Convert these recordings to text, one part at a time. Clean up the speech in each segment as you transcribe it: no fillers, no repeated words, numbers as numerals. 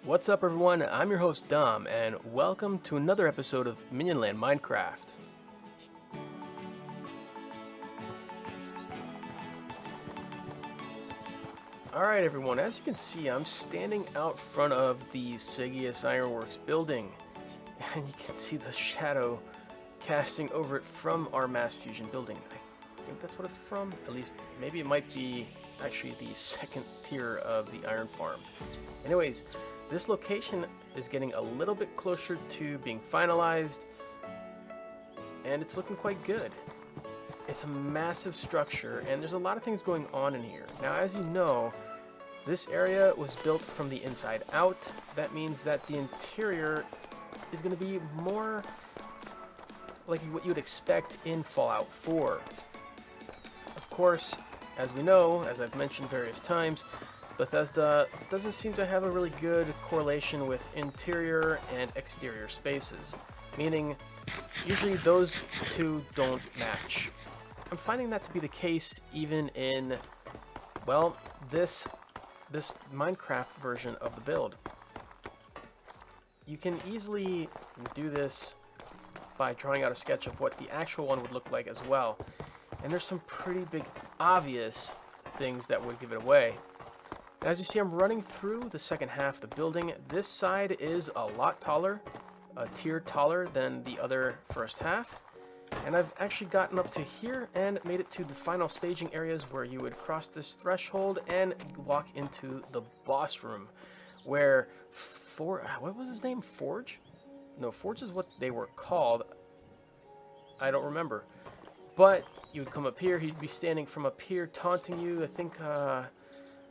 What's up everyone, I'm your host Dom, and welcome to another episode of Minionland Minecraft. Alright everyone, as you can see, I'm standing out front of the Saugas Ironworks building, and you can see the shadow casting over it from our mass fusion building. I think that's what it's from, at least maybe it might be actually the second tier of the iron farm. Anyways, this location is getting a little bit closer to being finalized, and it's looking quite good. It's a massive structure, and there's a lot of things going on in here. Now, as you know, this area was built from the inside out. That means that the interior is going to be more like what you would expect in Fallout 4. Of course, as we know, as I've mentioned various times, Bethesda doesn't seem to have a really good correlation with interior and exterior spaces, meaning usually those two don't match. I'm finding that to be the case even in, well, this Minecraft version of the build. You can easily do this by drawing out a sketch of what the actual one would look like as well, and there's some pretty big obvious things that would give it away. As you see, I'm running through the second half of the building. This side is a lot taller, a tier taller than the other first half. And I've actually gotten up to here and made it to the final staging areas where you would cross this threshold and walk into the boss room, where what was his name? Forge? No, Forge is what they were called. I don't remember. But you would come up here, he'd be standing from up here taunting you. I think,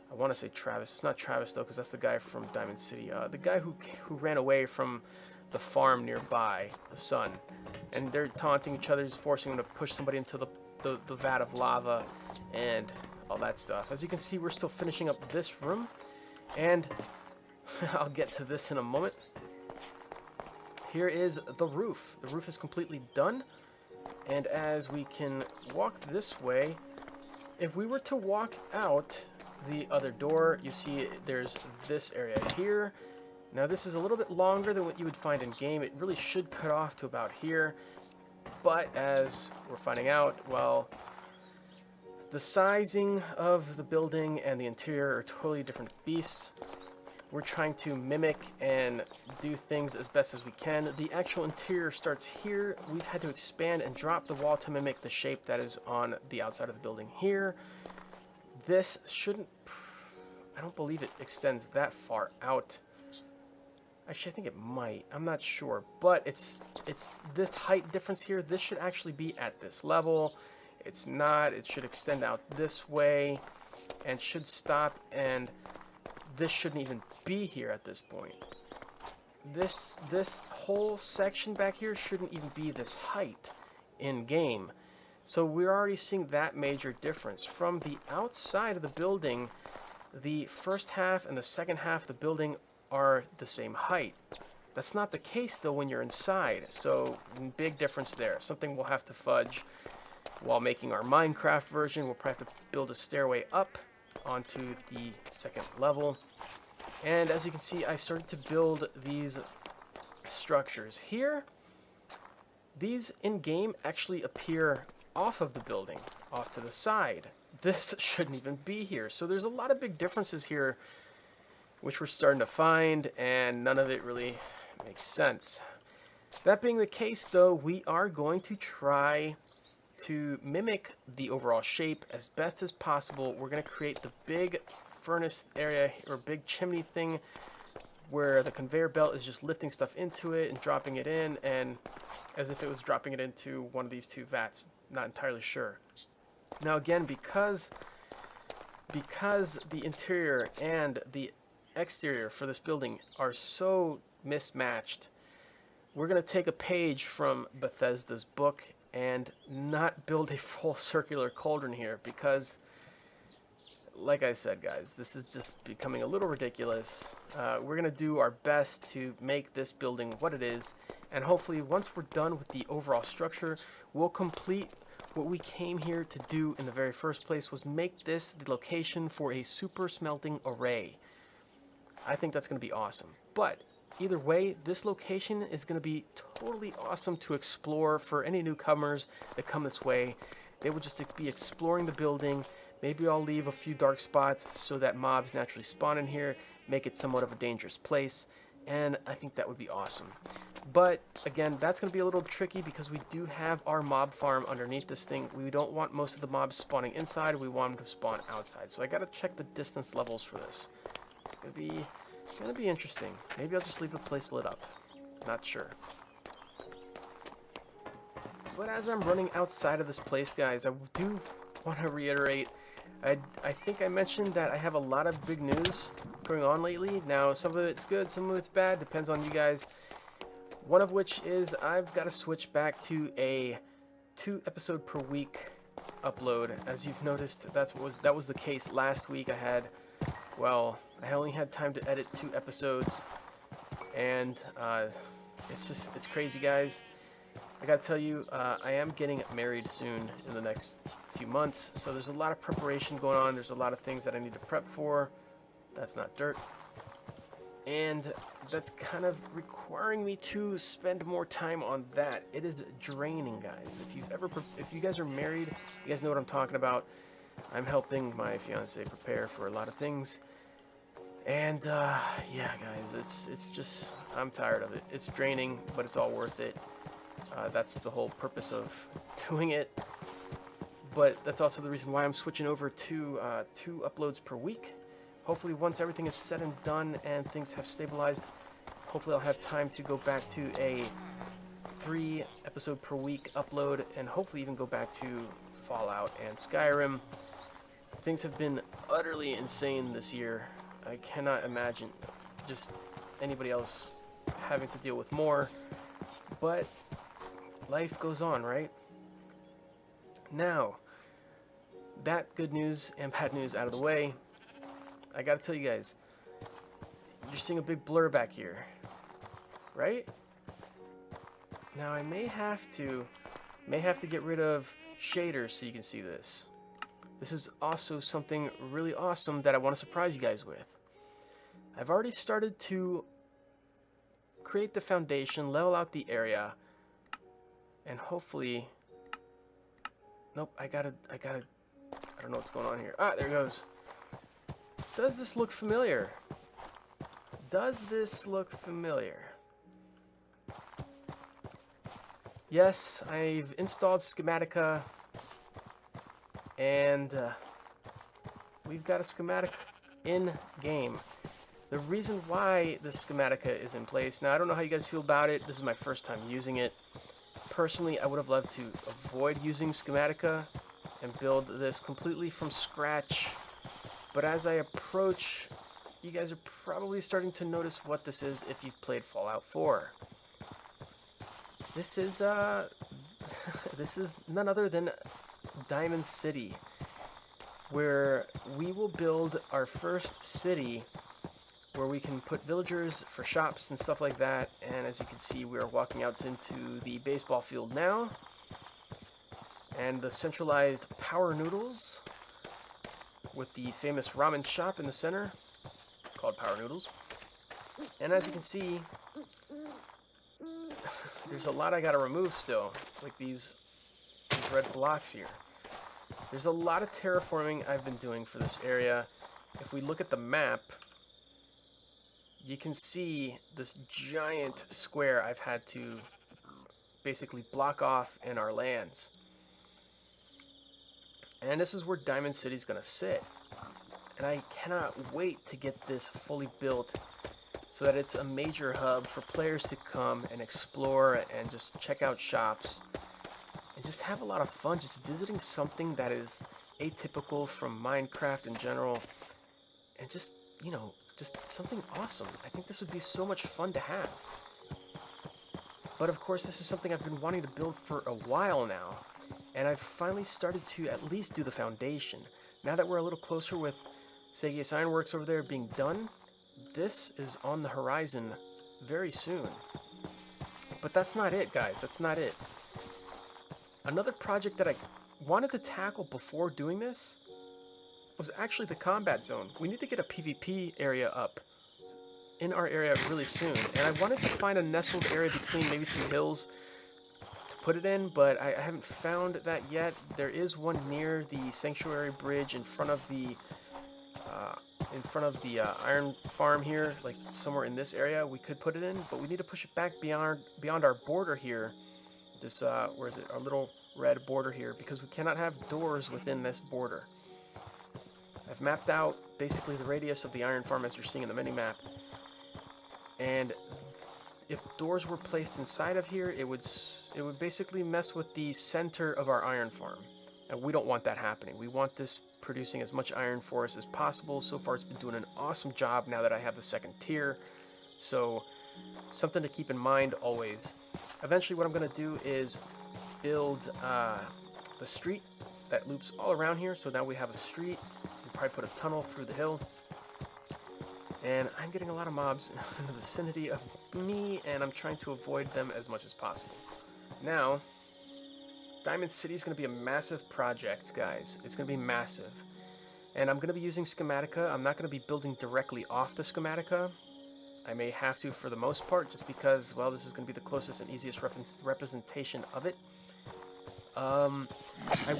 I want to say Travis. It's not Travis, though, because that's the guy from Diamond City. The guy who ran away from the farm nearby, the son. And they're taunting each other, just forcing him to push somebody into the vat of lava and all that stuff. As you can see, we're still finishing up this room. And I'll get to this in a moment. Here is the roof. The roof is completely done. And as we can walk this way, if we were to walk out the other door, you see there's this area here. Now this is a little bit longer than what you would find in game. It really should cut off to about here, but as we're finding out, well, the sizing of the building and the interior are totally different beasts. We're trying to mimic and do things as best as we can. The actual interior starts here. We've had to expand and drop the wall to mimic the shape that is on the outside of the building here. This shouldn't, I don't believe it extends that far out. Actually, I think it might. I'm not sure, but it's this height difference here. This should actually be at this level. It's not. It should extend out this way and should stop, and this shouldn't even be here at this point. This whole section back here shouldn't even be this height in game. So we're already seeing that major difference. From the outside of the building, the first half and the second half of the building are the same height. That's not the case though when you're inside, so big difference there. Something we'll have to fudge while making our Minecraft version. We'll probably have to build a stairway up onto the second level. And as you can see, I started to build these structures here. These in-game actually appear off of the building, off to the side. This shouldn't even be here. So there's a lot of big differences here which we're starting to find, and none of it really makes sense. That being the case though, we are going to try to mimic the overall shape as best as possible. We're going to create the big furnace area or big chimney thing where the conveyor belt is just lifting stuff into it and dropping it in, and as if it was dropping it into one of these two vats. Not entirely sure. Now again, because the interior and the exterior for this building are so mismatched, we're going to take a page from Bethesda's book and not build a full circular cauldron here, because like I said, guys, this is just becoming a little ridiculous. We're going to do our best to make this building what it is, and hopefully once we're done with the overall structure, we'll complete what we came here to do in the very first place, was make this the location for a super smelting array. I think that's going to be awesome. But either way, this location is going to be totally awesome to explore for any newcomers that come this way. They will just be exploring the building. Maybe I'll leave a few dark spots so that mobs naturally spawn in here, make it somewhat of a dangerous place, and I think that would be awesome. But again, that's going to be a little tricky because we do have our mob farm underneath this thing. We don't want most of the mobs spawning inside. We want them to spawn outside. So I got to check the distance levels for this. It's going to be interesting. Maybe I'll just leave the place lit up. Not sure. But as I'm running outside of this place, guys, I do want to reiterate, I think I mentioned that I have a lot of big news going on lately. Now, some of it's good, some of it's bad. Depends on you guys. One of which is I've got to switch back to a 2 episode per week upload. As you've noticed, that was the case last week. I only had time to edit 2 episodes, and it's crazy, guys. I gotta tell you, I am getting married soon in the next few months, so there's a lot of preparation going on. There's a lot of things that I need to prep for. That's not dirt. And that's kind of requiring me to spend more time on that. It is draining, guys. If you guys are married, you guys know what I'm talking about. I'm helping my fiance prepare for a lot of things. And yeah, guys, it's just, I'm tired of it. It's draining, but it's all worth it. That's the whole purpose of doing it. But that's also the reason why I'm switching over to 2 uploads per week. Hopefully once everything is said and done and things have stabilized, hopefully I'll have time to go back to a 3 episode per week upload, and hopefully even go back to Fallout and Skyrim. Things have been utterly insane this year. I cannot imagine just anybody else having to deal with more, but life goes on, right? Now, that good news and bad news out of the way, I gotta tell you guys, you're seeing a big blur back here, right? Now I may have to get rid of shaders so you can see this. This is also something really awesome that I want to surprise you guys with. I've already started to create the foundation, level out the area, and hopefully, nope, I don't know what's going on here. Ah, there it goes. Does this look familiar? Does this look familiar? Yes, I've installed Schematica, and we've got a schematic in game. The reason why the Schematica is in place, now I don't know how you guys feel about it. This is my first time using it. Personally, I would have loved to avoid using Schematica and build this completely from scratch. But as I approach, you guys are probably starting to notice what this is if you've played Fallout 4. This is this is none other than Diamond City, where we will build our first city where we can put villagers for shops and stuff like that. And as you can see, we are walking out into the baseball field now, and the centralized power noodles with the famous ramen shop in the center called Power Noodles. And as you can see, there's a lot I gotta remove still, like these red blocks here. There's a lot of terraforming I've been doing for this area. If we look at the map, you can see this giant square I've had to basically block off in our lands. And this is where Diamond City's gonna sit. And I cannot wait to get this fully built so that it's a major hub for players to come and explore and just check out shops and just have a lot of fun just visiting something that is atypical from Minecraft in general, and just, you know, just something awesome. I think this would be so much fun to have. But of course, this is something I've been wanting to build for a while now, and I've finally started to at least do the foundation. Now that we're a little closer with Saugas Ironworks over there being done, this is on the horizon very soon. But that's not it, guys. That's not it. Another project that I wanted to tackle before doing this was actually the combat zone. We need to get a PvP area up in our area really soon. And I wanted to find a nestled area between maybe two hills to put it in, but I haven't found that yet. There is one near the Sanctuary Bridge in front of the iron farm here, like somewhere in this area. We could put it in, but we need to push it back beyond our border here. This where is it? Our little red border here, because we cannot have doors within this border. I've mapped out basically the radius of the iron farm as you're seeing in the mini-map. And if doors were placed inside of here, it would basically mess with the center of our iron farm. And we don't want that happening. We want this producing as much iron for us as possible. So far it's been doing an awesome job now that I have the second tier. So something to keep in mind always. Eventually what I'm going to do is build the street that loops all around here. So now we have a street. We'll probably put a tunnel through the hill. And I'm getting a lot of mobs in the vicinity of me, and I'm trying to avoid them as much as possible. Now, Diamond City is going to be a massive project, guys. It's going to be massive. And I'm going to be using schematica. I'm not going to be building directly off the schematica. I may have to for the most part, just because, well, this is going to be the closest and easiest representation of it. I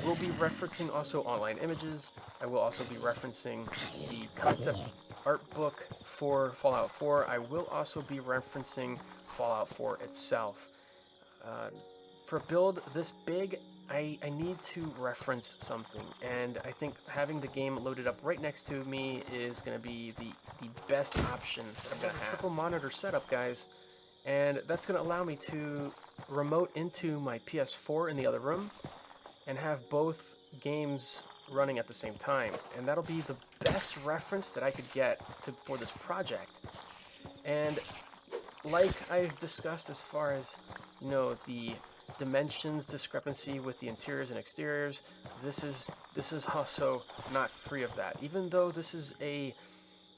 will be referencing also online images. I will also be referencing the concept art book for Fallout 4. I will also be referencing Fallout 4 itself. For a build this big, I need to reference something, and I think having the game loaded up right next to me is going to be the best option that I'm going to have. Triple monitor setup, guys, and that's going to allow me to remote into my PS4 in the other room and have both games running at the same time, and that'll be the best reference that I could get for this project. And like I've discussed as far as, you know, the dimensions discrepancy with the interiors and exteriors, this is also not free of that. Even though this is a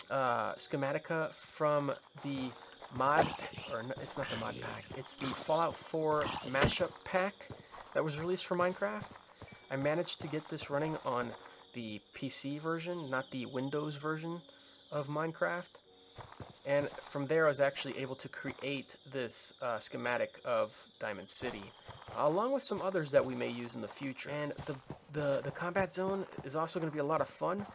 schematica from the mod, or no, it's not the mod pack, it's the Fallout 4 mashup pack that was released for Minecraft. I managed to get this running on the PC version, not the Windows version of Minecraft. And from there I was actually able to create this schematic of Diamond City, along with some others that we may use in the future. And the combat zone is also going to be a lot of fun.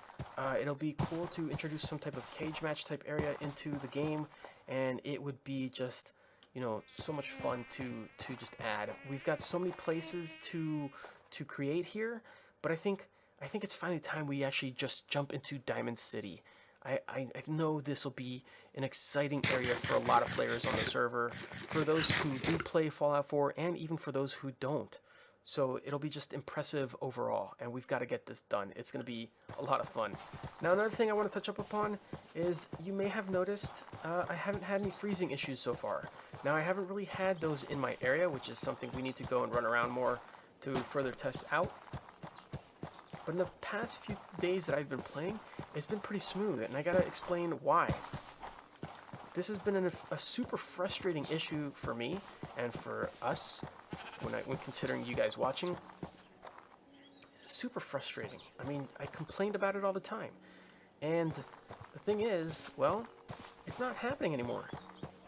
It'll be cool to introduce some type of cage match type area into the game, and it would be just, you know, so much fun to just add. We've got so many places to create here, but I think it's finally time we actually just jump into Diamond City. I know this will be an exciting area for a lot of players on the server, for those who do play Fallout 4 and even for those who don't. So it'll be just impressive overall, and we've got to get this done. It's going to be a lot of fun. Now, another thing I want to touch up upon is you may have noticed I haven't had any freezing issues so far. Now, I haven't really had those in my area, which is something we need to go and run around more to further test out. But in the past few days that I've been playing, it's been pretty smooth, and I gotta explain why. This has been a super frustrating issue for me and for us when considering you guys watching. Super frustrating. I mean, I complained about it all the time, and the thing is, well, it's not happening anymore.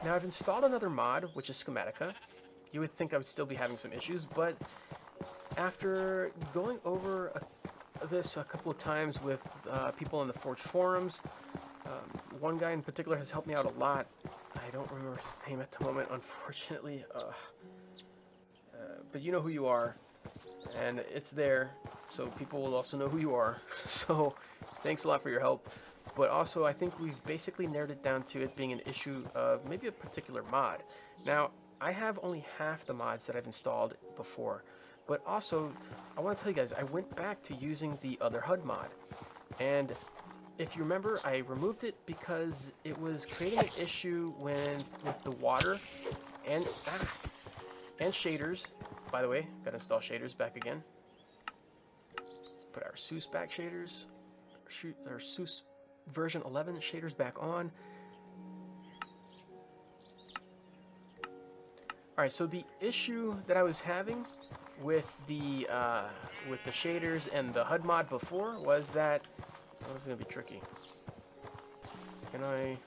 Now I've installed another mod, which is Schematica. You would think I would still be having some issues, but after going over this a couple of times with people in the Forge forums, one guy in particular has helped me out a lot. I don't remember his name at the moment, unfortunately, but you know who you are, and it's there, so people will also know who you are. So thanks a lot for your help. But also, I think we've basically narrowed it down to it being an issue of maybe a particular mod. Now, I have only half the mods that I've installed before, but also, I want to tell you guys, I went back to using the other HUD mod, and if you remember, I removed it because it was creating an issue with the water and shaders. By the way, gotta install shaders back again. Let's put our SUS back shaders, our SUS version 11 shaders back on. Alright, so the issue that I was having with the shaders and the HUD mod before was that, oh, this is gonna be tricky. Can I?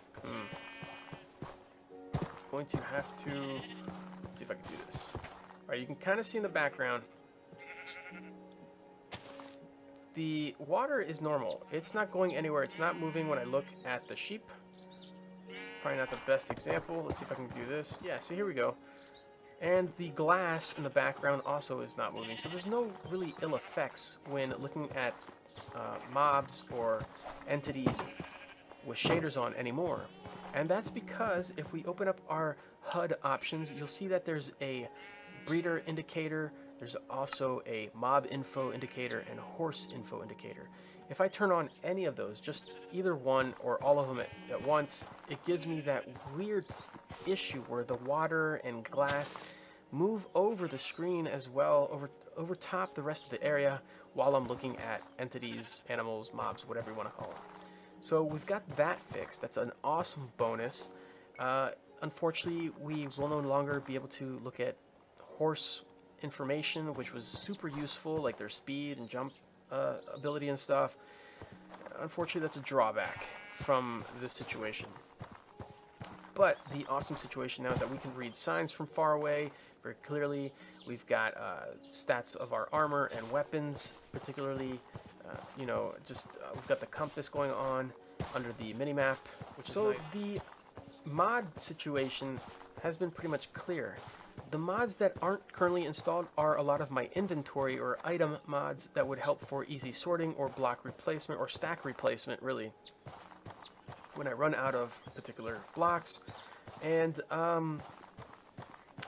going to have to, let's see if I can do this. Alright, you can kind of see in the background, the water is normal. It's not going anywhere. It's not moving when I look at the sheep. It's probably not the best example. Let's see if I can do this. Yeah, so here we go. And the glass in the background also is not moving. So there's no really ill effects when looking at mobs or entities with shaders on anymore. And that's because if we open up our HUD options, you'll see that there's a breeder indicator, there's also a mob info indicator and horse info indicator. If I turn on any of those, just either one or all of them at once, it gives me that weird issue where the water and glass move over the screen as well, over top the rest of the area while I'm looking at entities, animals, mobs, whatever you want to call them. So we've got that fixed. That's an awesome bonus. Unfortunately, we will no longer be able to look at horse information, which was super useful, like their speed and jump ability and stuff. Unfortunately, that's a drawback from this situation. But the awesome situation now is that we can read signs from far away very clearly. We've got stats of our armor and weapons, particularly, you know, we've got the compass going on under the minimap, which is nice. So the mod situation has been pretty much clear. The mods that aren't currently installed are a lot of my inventory or item mods that would help for easy sorting or block replacement or stack replacement, really, when I run out of particular blocks. And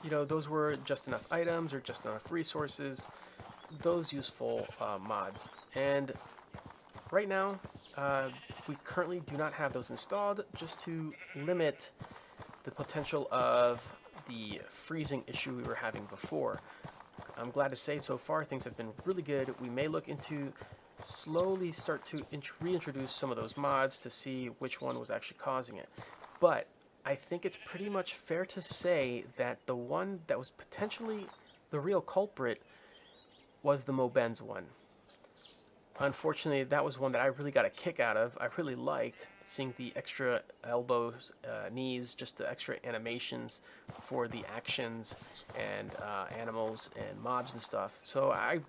you know, those were just enough items or just enough resources, those useful mods. And right now we currently do not have those installed, just to limit the potential of the freezing issue we were having before. I'm glad to say so far things have been really good. We may look into slowly start to reintroduce some of those mods to see which one was actually causing it. But I think it's pretty much fair to say that the one that was potentially the real culprit was the Mobenz one. Unfortunately, that was one that I really got a kick out of. I really liked seeing the extra elbows, knees, just the extra animations for the actions and animals and mobs and stuff. So I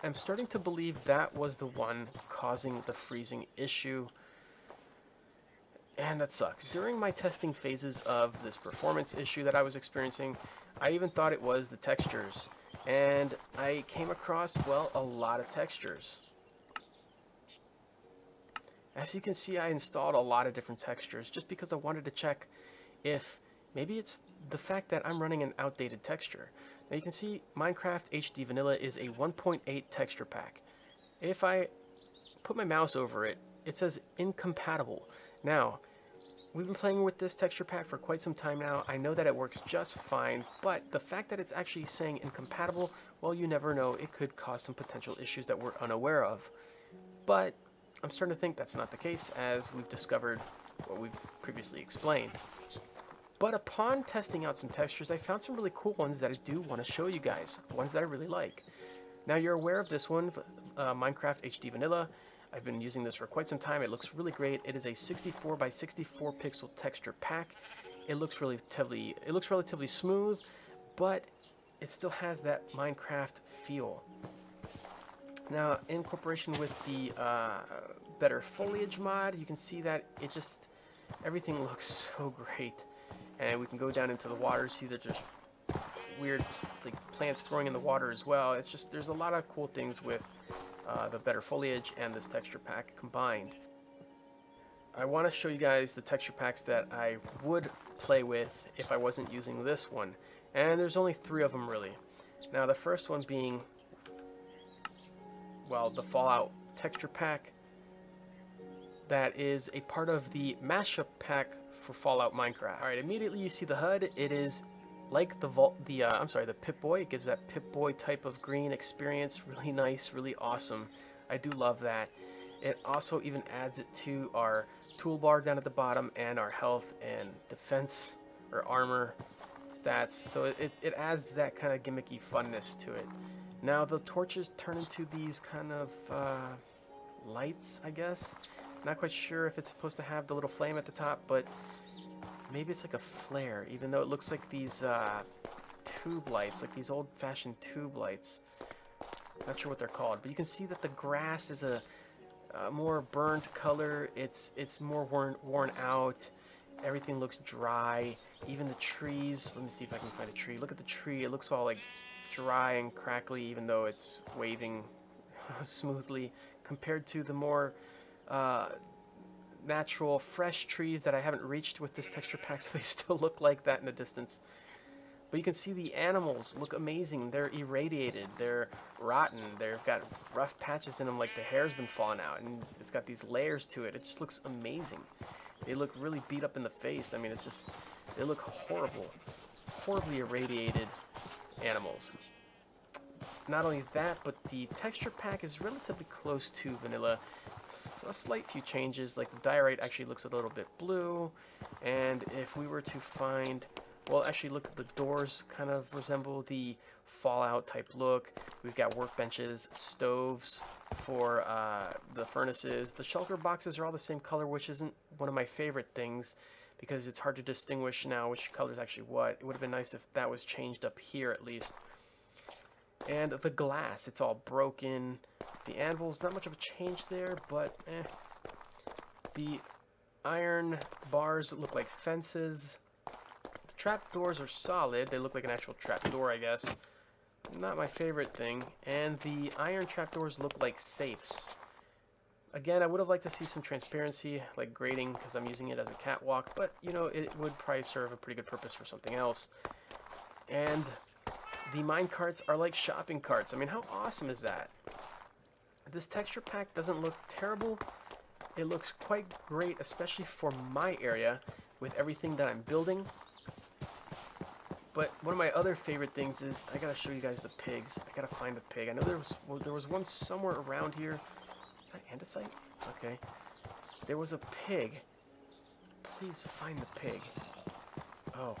am starting to believe that was the one causing the freezing issue. And that sucks. During my testing phases of this performance issue that I was experiencing, I even thought it was the textures. And I came across, well, a lot of textures. As you can see, I installed a lot of different textures just because I wanted to check if maybe it's the fact that I'm running an outdated texture. Now you can see Minecraft HD Vanilla is a 1.8 texture pack. If I put my mouse over it, it says incompatible. Now, we've been playing with this texture pack for quite some time now. I know that it works just fine, but the fact that it's actually saying incompatible, well, you never know. It could cause some potential issues that we're unaware of. But I'm starting to think that's not the case, as we've discovered what we've previously explained. But upon testing out some textures, I found some really cool ones that I do want to show you guys, ones that I really like. Now, you're aware of this one, Minecraft HD Vanilla. I've been using this for quite some time. It looks really great. It is a 64 by 64 pixel texture pack. It looks relatively smooth, but it still has that Minecraft feel. Now, in cooperation with the Better Foliage mod, you can see that everything looks so great. And we can go down into the water, see that there's weird plants growing in the water as well. It's just, there's a lot of cool things with the Better Foliage and this texture pack combined. I want to show you guys the texture packs that I would play with if I wasn't using this one. And there's only 3 of them really. Now, the first one being, well, the Fallout texture pack that is a part of the mashup pack for Fallout Minecraft. Alright, immediately you see the HUD. It is like the Pip-Boy. It gives that Pip-Boy type of green experience. Really nice, really awesome. I do love that. It also even adds it to our toolbar down at the bottom and our health and defense or armor stats. So it adds that kind of gimmicky funness to it. Now the torches turn into these kind of lights, I guess. Not quite sure if it's supposed to have the little flame at the top, but maybe it's like a flare, even though it looks like these tube lights, like these old-fashioned tube lights. Not sure what they're called, but you can see that the grass is a more burnt color. It's more worn out. Everything looks dry. Even the trees. Let me see if I can find a tree. Look at the tree. It looks all like dry and crackly, even though it's waving smoothly, compared to the more natural, fresh trees that I haven't reached with this texture pack, so they still look like that in the distance. But you can see the animals look amazing. They're irradiated. They're rotten. They've got rough patches in them, like the hair's been falling out, and it's got these layers to it. It just looks amazing. They look really beat up in the face. I mean, it's just, they look horrible. Horribly irradiated animals. Not only that, but the texture pack is relatively close to vanilla. A slight few changes, like the diorite actually looks a little bit blue, and if we were to find, well, actually look at the doors, kind of resemble the Fallout type look. We've got workbenches, stoves for the furnaces. The shulker boxes are all the same color, which isn't one of my favorite things, because it's hard to distinguish now which color is actually what. It would have been nice if that was changed up here at least. And the glass, it's all broken. The anvil's not much of a change there, but The iron bars look like fences. The trapdoors are solid. They look like an actual trapdoor, I guess. Not my favorite thing. And the iron trapdoors look like safes. Again, I would have liked to see some transparency, like grating, because I'm using it as a catwalk, but, you know, it would probably serve a pretty good purpose for something else. And the mine carts are like shopping carts. I mean, how awesome is that? This texture pack doesn't look terrible. It looks quite great, especially for my area, with everything that I'm building. But one of my other favorite things is, I gotta show you guys the pigs. I gotta find the pig. I know there was one somewhere around here. Is that andesite? Okay. There was a pig. Please find the pig. Oh.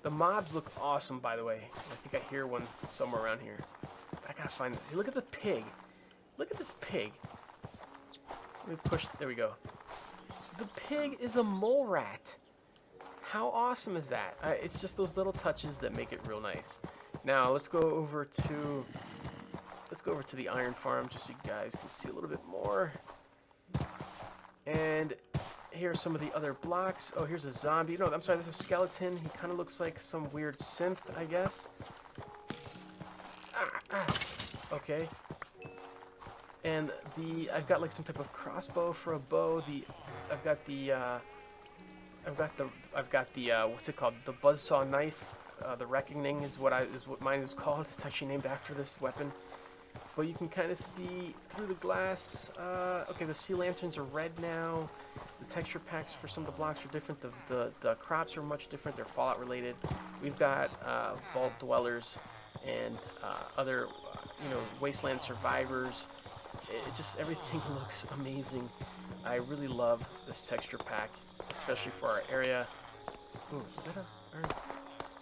The mobs look awesome, by the way. I think I hear one somewhere around here. I gotta find it. Hey, look at the pig. Look at this pig. Let me push. There we go. The pig is a mole rat. How awesome is that? It's just those little touches that make it real nice. Now let's go over to the iron farm, just so you guys can see a little bit more. And here are some of the other blocks. Oh, here's a zombie. No, I'm sorry, this is a skeleton. He kind of looks like some weird synth, I guess. Okay. And I've got like some type of crossbow for a bow. I've got the what's it called? The buzzsaw knife. The Reckoning is what mine is called. It's actually named after this weapon. But you can kind of see through the glass. Okay, the sea lanterns are red now. The texture packs for some of the blocks are different. The crops are much different. They're Fallout related. We've got vault dwellers and other, wasteland survivors. It just, everything looks amazing. I really love this texture pack, especially for our area. Ooh, is that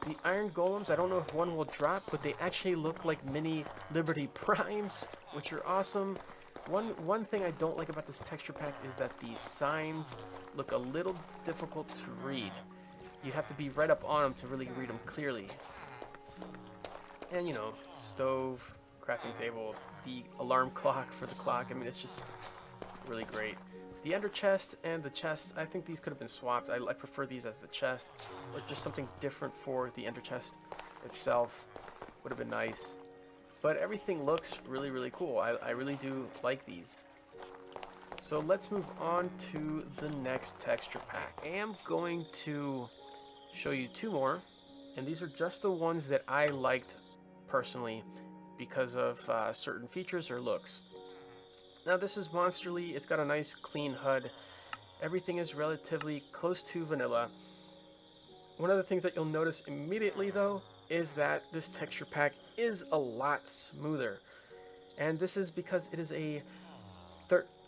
the iron golems? I don't know if one will drop, but they actually look like mini Liberty Primes, which are awesome. One thing I don't like about this texture pack is that the signs look a little difficult to read. You have to be right up on them to really read them clearly. And, stove, crafting table, the alarm clock for the clock. I mean, it's just really great. The ender chest and the chest, I think these could have been swapped. I prefer these as the chest, or just something different for the ender chest itself. Would have been nice. But everything looks really, really cool. I really do like these. So let's move on to the next texture pack. I am going to show you two more, and these are just the ones that I liked personally because of certain features or looks. Now this is Monsterly. It's got a nice clean HUD. Everything is relatively close to vanilla. One of the things that you'll notice immediately though is that this texture pack is a lot smoother. And this is because it is a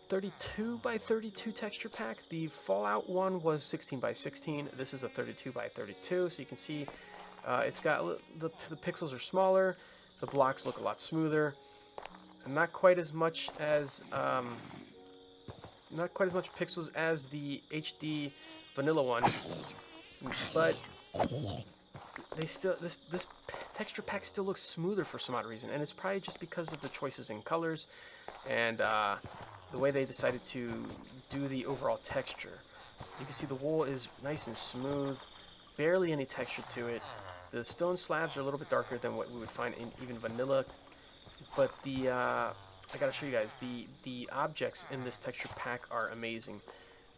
32 by 32 texture pack. The Fallout one was 16 by 16. This is a 32 by 32. So you can see it's got the pixels are smaller. The blocks look a lot smoother. And not quite as much pixels as the HD vanilla one. but this texture pack still looks smoother for some odd reason, and it's probably just because of the choices in colors and the way they decided to do the overall texture. You can see the wool is nice and smooth, barely any texture to it. The stone slabs are a little bit darker than what we would find in even vanilla, but I gotta show you guys, the objects in this texture pack are amazing.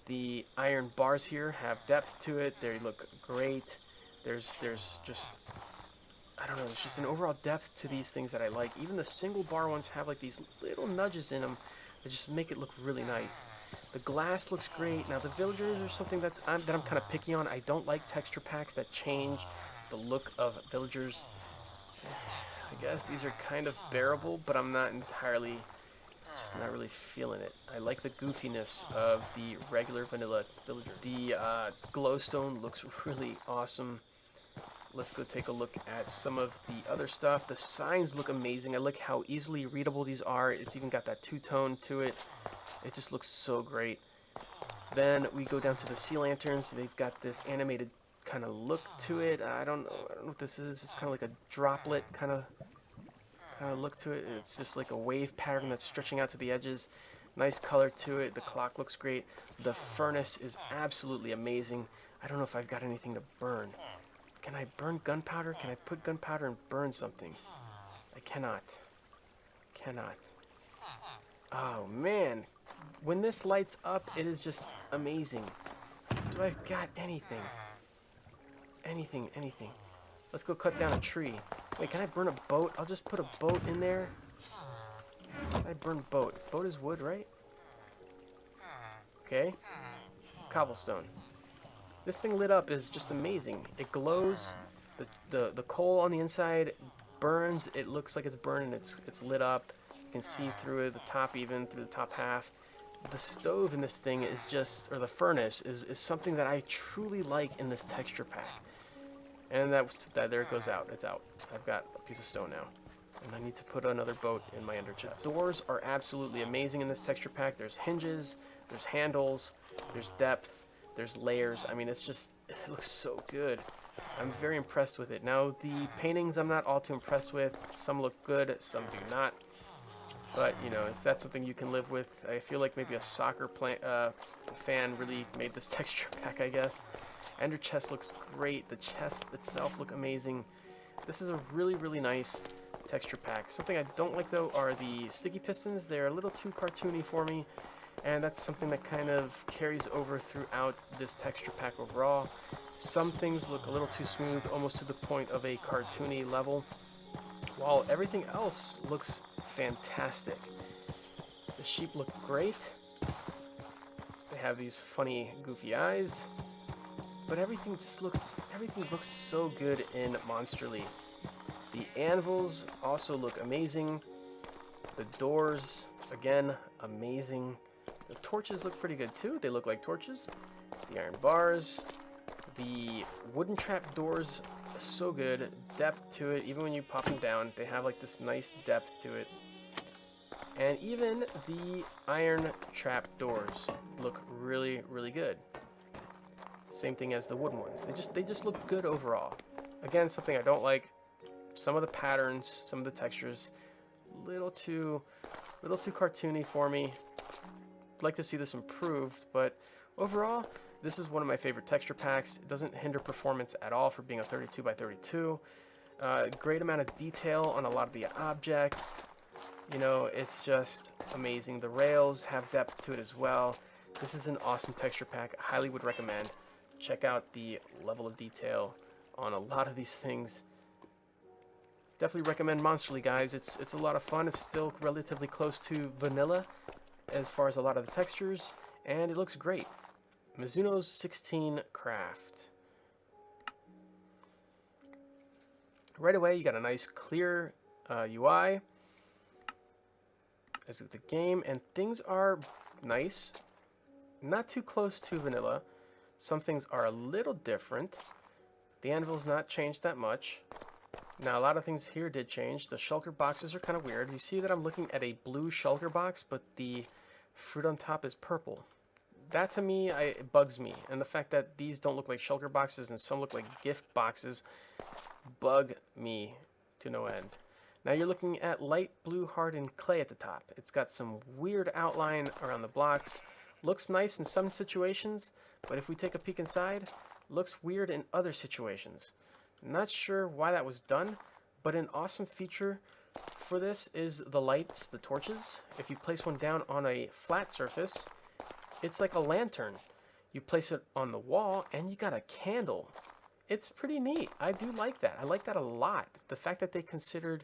The iron bars here have depth to it. They look great. There's just, I don't know, there's just an overall depth to these things that I like. Even the single bar ones have like these little nudges in them that just make it look really nice. The glass looks great. Now the villagers are something that I'm kind of picky on. I don't like texture packs that change the look of villagers. I guess these are kind of bearable, but I'm not entirely, just not really feeling it. I like the goofiness of the regular vanilla villager. The glowstone looks really awesome. Let's go take a look at some of the other stuff. The signs look amazing. I like how easily readable these are. It's even got that two-tone to it. It just looks so great. Then we go down to the sea lanterns. They've got this animated kind of look to it. I don't know what this is. It's kind of like a droplet kind of look to it. It's just like a wave pattern that's stretching out to the edges. Nice color to it. The clock looks great. The furnace is absolutely amazing. I don't know if I've got anything to burn. Can I burn gunpowder? Can I put gunpowder and burn something? I cannot. Cannot. Oh man. When this lights up, it is just amazing. Do I got anything? Anything. Let's go cut down a tree. Wait, can I burn a boat? I'll just put a boat in there. Can I burn boat? Boat is wood, right? Okay. Cobblestone. This thing lit up is just amazing. It glows. The coal on the inside burns. It looks like it's burning. It's lit up. You can see through it, the top even, through the top half. The stove in this thing is just, or the furnace, is something that I truly like in this texture pack. And there it goes out. It's out. I've got a piece of stone now. And I need to put another boat in my ender chest. Doors are absolutely amazing in this texture pack. There's hinges, there's handles, there's depth, there's layers. I mean, it looks so good. I'm very impressed with it. Now, the paintings I'm not all too impressed with. Some look good, some do not. But, you know, if that's something you can live with, I feel like maybe a soccer fan really made this texture pack, I guess. Ender chest looks great. The chest itself look amazing. This is a really, really nice texture pack. Something I don't like, though, are the sticky pistons. They're a little too cartoony for me, and that's something that kind of carries over throughout this texture pack overall. Some things look a little too smooth, almost to the point of a cartoony level, while everything else looks fantastic. The sheep look great. They have these funny, goofy eyes. But everything looks so good in Monsterly. The anvils also look amazing. The doors, again, amazing. The torches look pretty good too. They look like torches. The iron bars. The wooden trap doors, so good. Depth to it, even when you pop them down, they have like this nice depth to it. And even the iron trap doors look really, really good. Same thing as the wooden ones. They just look good overall. Again, something I don't like. Some of the patterns, some of the textures, little too cartoony for me. I'd like to see this improved, but overall, this is one of my favorite texture packs. It doesn't hinder performance at all for being a 32 by 32. Great amount of detail on a lot of the objects. You know, it's just amazing. The rails have depth to it as well. This is an awesome texture pack. I highly would recommend. Check out the level of detail on a lot of these things. Definitely recommend Monsterly, guys. It's a lot of fun. It's still relatively close to vanilla as far as a lot of the textures, and it looks great. Mizuno's 16 Craft. Right away, you got a nice clear UI as of the game, and things are nice. Not too close to vanilla. Some things are a little different. The anvil's not changed that much. Now, a lot of things here did change. The shulker boxes are kind of weird. You see that I'm looking at a blue shulker box, but the fruit on top is purple. that to me, it bugs me. And the fact that these don't look like shulker boxes and some look like gift boxes bug me to no end. Now you're looking at light blue hardened clay at the top. It's got some weird outline around the blocks. Looks nice in some situations, but if we take a peek inside, looks weird in other situations. Not sure why that was done, but an awesome feature for this is the lights, the torches. If you place one down on a flat surface, it's like a lantern. You place it on the wall and you got a candle. It's pretty neat. I do like that. I like that a lot. The fact that they considered,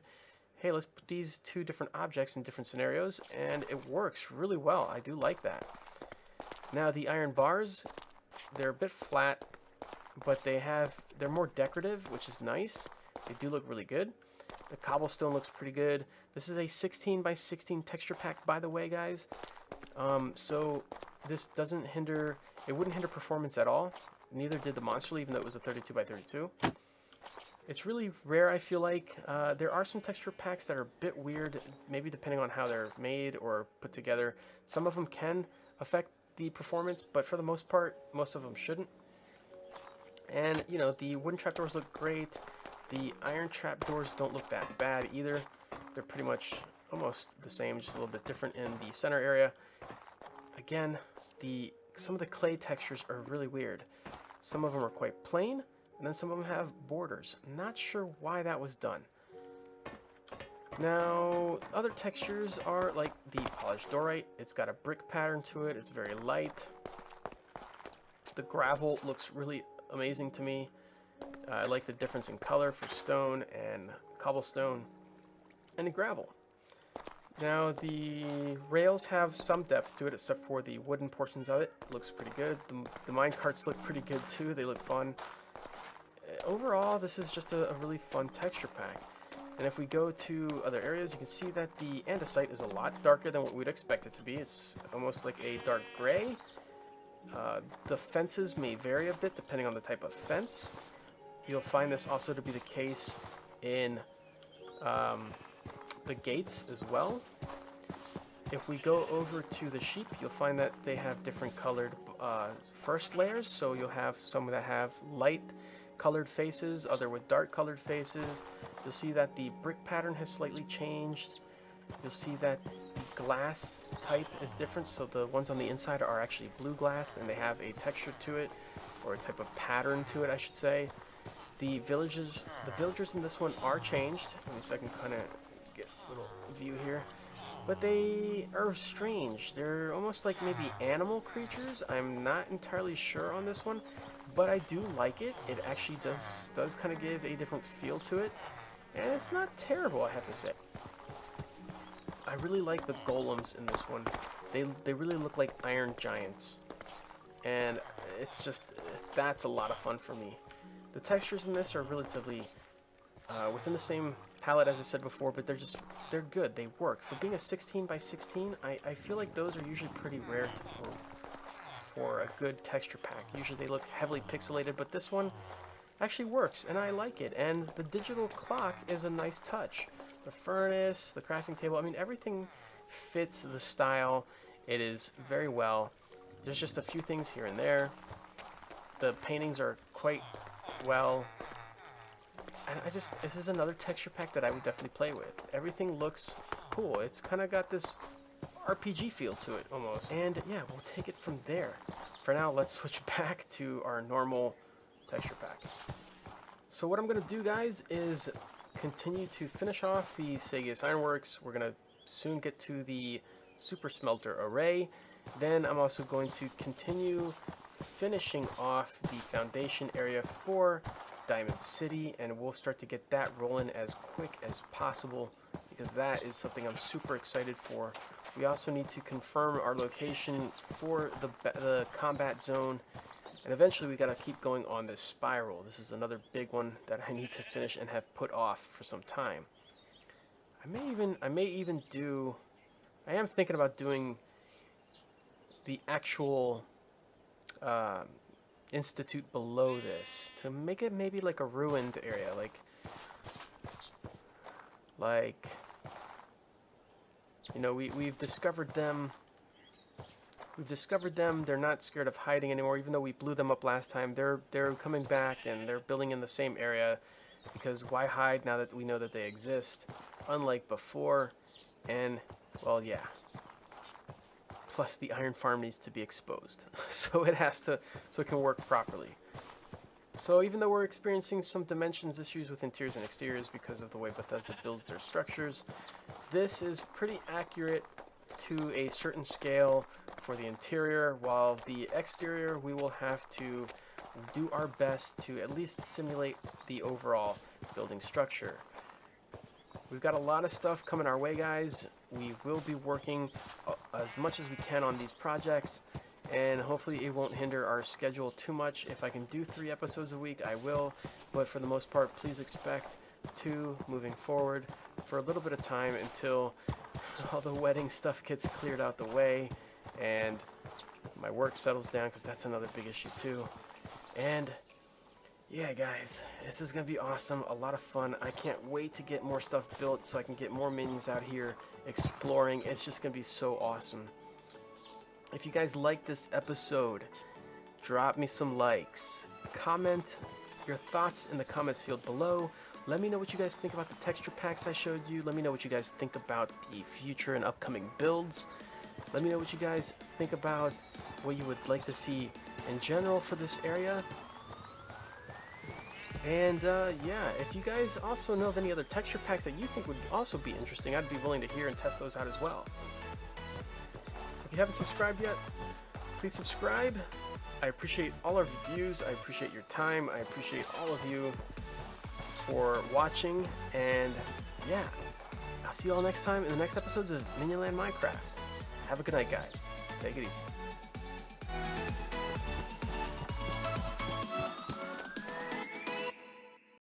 hey, let's put these two different objects in different scenarios, and it works really well. I do like that. Now the iron bars, they're a bit flat, but they're more decorative, which is nice. They do look really good. The cobblestone looks pretty good. This is a 16 by 16 texture pack, by the way, guys. So this doesn't hinder, it wouldn't hinder performance at all. Neither did the monster, even though it was a 32 by 32. It's really rare, I feel like. There are some texture packs that are a bit weird, maybe depending on how they're made or put together. Some of them can affect the performance, but for the most part, most of them shouldn't. And, you know, the wooden trapdoors look great. The iron trapdoors don't look that bad either. They're pretty much almost the same, just a little bit different in the center area. Again, some of the clay textures are really weird. Some of them are quite plain, and then some of them have borders. Not sure why that was done. Now, other textures are like the polished dorite. It's got a brick pattern to it. It's very light. The gravel looks really amazing to me. I like the difference in color for stone and cobblestone and the gravel. Now, the rails have some depth to it, except for the wooden portions of it. Looks pretty good. The mine carts look pretty good too. They look fun. Overall, this is just a really fun texture pack. And if we go to other areas, you can see that the andesite is a lot darker than what we'd expect it to be. It's almost like a dark gray. The fences may vary a bit depending on the type of fence. You'll find this also to be the case in the gates as well. If we go over to the sheep, you'll find that they have different colored first layers. So you'll have some that have light colored faces, other with dark colored faces. You'll see that the brick pattern has slightly changed. You'll see that the glass type is different, so the ones on the inside are actually blue glass and they have a texture to it, or a type of pattern to it, I should say. The villagers in this one are changed. Let me see if I can kind of get a little view here. But they are strange. They're almost like maybe animal creatures. I'm not entirely sure on this one, but I do like it. It actually does kind of give a different feel to it. And it's not terrible, I have to say. I really like the golems in this one. They really look like iron giants. And it's just, that's a lot of fun for me. The textures in this are relatively within the same palette as I said before, but they're good. They work. For being a 16 by 16, I feel like those are usually pretty rare for a good texture pack. Usually they look heavily pixelated, but this one actually works, and I like it. And the digital clock is a nice touch. The furnace, the crafting table, I mean, everything fits the style. It is very well. There's just a few things here and there. The paintings are quite well. And this is another texture pack that I would definitely play with. Everything looks cool. It's kind of got this RPG feel to it almost. And yeah, we'll take it from there. For now, let's switch back to our normal texture pack. So what I'm going to do, guys, is continue to finish off the Saugas Ironworks. We're going to soon get to the super smelter array. Then I'm also going to continue finishing off the foundation area for Diamond City, and we'll start to get that rolling as quick as possible because that is something I'm super excited for. We also need to confirm our location for the combat zone, and eventually we got to keep going on this spiral. This is another big one that I need to finish and have put off for some time. I am thinking about doing the actual institute below this to make it maybe like a ruined area, like you know, we've discovered them We've discovered them. They're not scared of hiding anymore, even though we blew them up last time. They're coming back, and they're building in the same area, because why hide now that we know that they exist, unlike before. And, well, yeah. Plus, the iron farm needs to be exposed, so it can work properly. So even though we're experiencing some dimensions issues with interiors and exteriors because of the way Bethesda builds their structures, this is pretty accurate to a certain scale for the interior, while the exterior we will have to do our best to at least simulate the overall building structure. We've got a lot of stuff coming our way, guys. We will be working as much as we can on these projects, and hopefully it won't hinder our schedule too much. If I can do 3 episodes a week, I will, but for the most part, please expect 2 moving forward for a little bit of time until all the wedding stuff gets cleared out the way and my work settles down, because that's another big issue too. And yeah, guys, this is going to be awesome, a lot of fun. I can't wait to get more stuff built so I can get more minions out here exploring. It's just going to be so awesome. If you guys like this episode, drop me some likes. Comment your thoughts in the comments field below. Let me know what you guys think about the texture packs I showed you. Let me know what you guys think about the future and upcoming builds. Let me know what you guys think about what you would like to see in general for this area. And yeah, if you guys also know of any other texture packs that you think would also be interesting, I'd be willing to hear and test those out as well. So if you haven't subscribed yet, please subscribe. I appreciate all our views. I appreciate your time. I appreciate all of you for watching. And yeah, I'll see you all next time in the next episodes of Minionland Minecraft. Have a good night, guys. Take it easy.